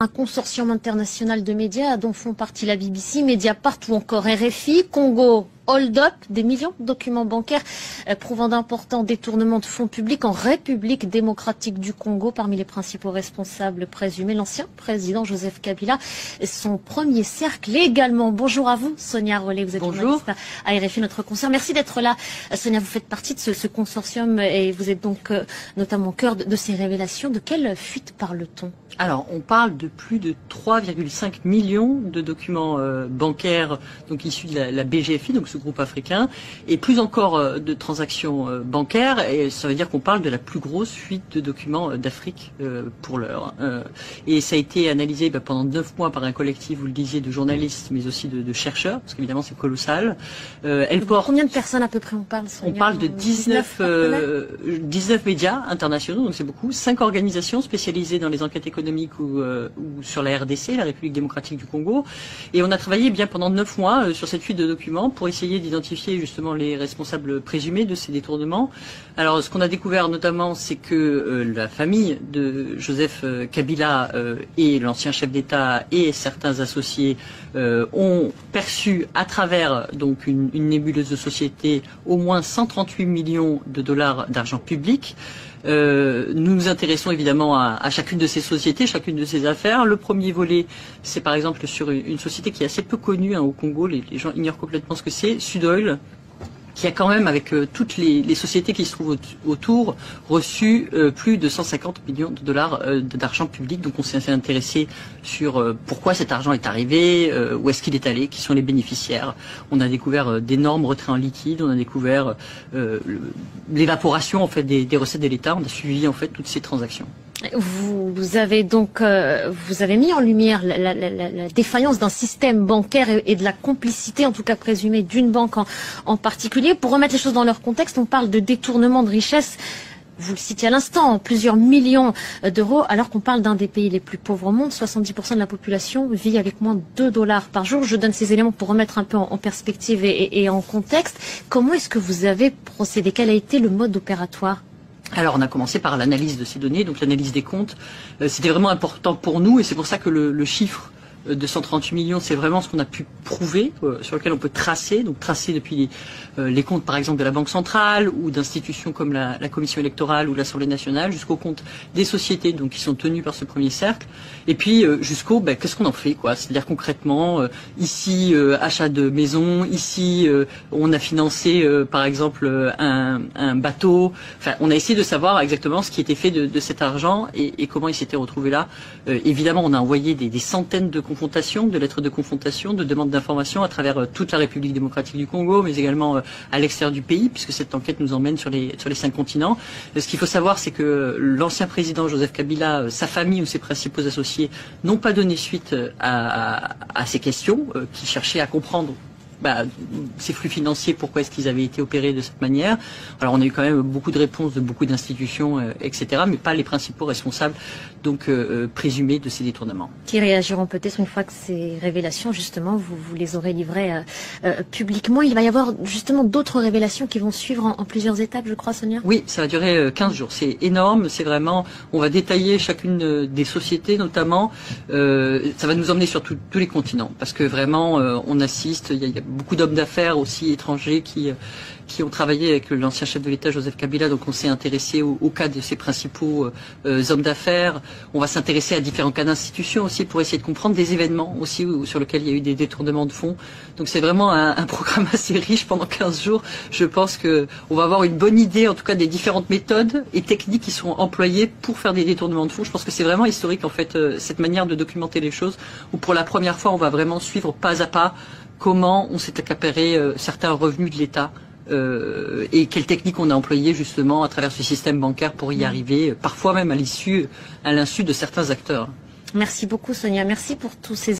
Un consortium international de médias dont font partie la BBC, Mediapart ou encore RFI, Congo Hold-up, des millions de documents bancaires prouvant d'importants détournements de fonds publics en République démocratique du Congo. Parmi les principaux responsables présumés, l'ancien président Joseph Kabila, son premier cercle également. Bonjour à vous, Sonia Rollet, vous êtes journaliste à RFI, notre consoeur. Merci d'être là. Sonia, vous faites partie de ce consortium et vous êtes donc notamment au cœur de ces révélations. De quelle fuite parle-t-on? Alors, on parle de plus de 3,5 millions de documents bancaires donc issus de la BGFI, donc ce groupe africain, et plus encore de transactions bancaires, et ça veut dire qu'on parle de la plus grosse fuite de documents d'Afrique pour l'heure. Et ça a été analysé pendant 9 mois par un collectif, vous le disiez, de journalistes, mais aussi de chercheurs, parce qu'évidemment c'est colossal. Combien de personnes à peu près on parle? On parle de 19 médias internationaux, donc c'est beaucoup, 5 organisations spécialisées dans les enquêtes économiques ou sur la RDC, la République démocratique du Congo. Et on a travaillé bien pendant 9 mois sur cette fuite de documents pour essayer d'identifier justement les responsables présumés de ces détournements. Alors ce qu'on a découvert notamment, c'est que la famille de Joseph Kabila et l'ancien chef d'État et certains associés ont perçu à travers donc une nébuleuse de société au moins 138 millions de dollars d'argent public. Nous nous intéressons évidemment à chacune de ces sociétés, chacune de ces affaires. Le premier volet, c'est par exemple sur une société qui est assez peu connue au Congo, les gens ignorent complètement ce que c'est, Sudoil, qui a quand même, avec toutes les sociétés qui se trouvent autour, reçu plus de 150 millions de dollars d'argent public. Donc on s'est intéressé sur pourquoi cet argent est arrivé, où est-ce qu'il est allé, qui sont les bénéficiaires. On a découvert d'énormes retraits en liquide, on a découvert l'évaporation en fait des recettes de l'État. On a suivi en fait toutes ces transactions. Vous avez donc vous avez mis en lumière la défaillance d'un système bancaire et de la complicité, en tout cas présumée, d'une banque en particulier. Pour remettre les choses dans leur contexte, on parle de détournement de richesse. Vous le citiez à l'instant, plusieurs millions d'euros, alors qu'on parle d'un des pays les plus pauvres au monde. 70% de la population vit avec moins de 2 dollars par jour. Je donne ces éléments pour remettre un peu en perspective et en contexte. Comment est-ce que vous avez procédé? Quel a été le mode opératoire? Alors on a commencé par l'analyse de ces données, donc l'analyse des comptes. C'était vraiment important pour nous et c'est pour ça que le chiffre de 138 millions, c'est vraiment ce qu'on a pu prouver, sur lequel on peut tracer, donc tracer depuis les comptes par exemple de la Banque centrale ou d'institutions comme la Commission électorale ou l'Assemblée nationale, jusqu'aux comptes des sociétés donc qui sont tenues par ce premier cercle, et puis jusqu'au qu'est-ce qu'on en fait, quoi. C'est-à-dire concrètement, ici achat de maison, ici on a financé par exemple un bateau. Enfin, on a essayé de savoir exactement ce qui était fait de cet argent et comment il s'était retrouvé là. Évidemment, on a envoyé des centaines de confrontation, de lettres de confrontation, de demandes d'information à travers toute la République démocratique du Congo, mais également à l'extérieur du pays, puisque cette enquête nous emmène sur les 5 continents. Ce qu'il faut savoir, c'est que l'ancien président Joseph Kabila, sa famille ou ses principaux associés n'ont pas donné suite à ces questions, qui cherchaient à comprendre ces flux financiers, pourquoi est-ce qu'ils avaient été opérés de cette manière. Alors on a eu quand même beaucoup de réponses de beaucoup d'institutions, etc., mais pas les principaux responsables donc présumés de ces détournements. Qui réagiront peut-être une fois que ces révélations, justement, vous les aurez livrées publiquement. Il va y avoir justement d'autres révélations qui vont suivre en plusieurs étapes, je crois, Sonia? Oui, ça va durer 15 jours. C'est énorme, c'est vraiment... On va détailler chacune des sociétés, notamment. Ça va nous emmener sur tous les continents, parce que vraiment, on assiste... Il y a beaucoup d'hommes d'affaires aussi étrangers qui ont travaillé avec l'ancien chef de l'État Joseph Kabila, donc on s'est intéressé au cas de ses principaux hommes d'affaires. On va s'intéresser à différents cas d'institutions aussi pour essayer de comprendre des événements aussi sur lesquels il y a eu des détournements de fonds. Donc c'est vraiment un programme assez riche pendant 15 jours. Je pense qu'on va avoir une bonne idée en tout cas des différentes méthodes et techniques qui sont employées pour faire des détournements de fonds. Je pense que c'est vraiment historique en fait cette manière de documenter les choses où pour la première fois on va vraiment suivre pas à pas comment on s'est accaparé certains revenus de l'État et quelles techniques on a employées justement à travers ce système bancaire pour y arriver, parfois même à l'insu de certains acteurs. Merci beaucoup Sonia, merci pour tous ces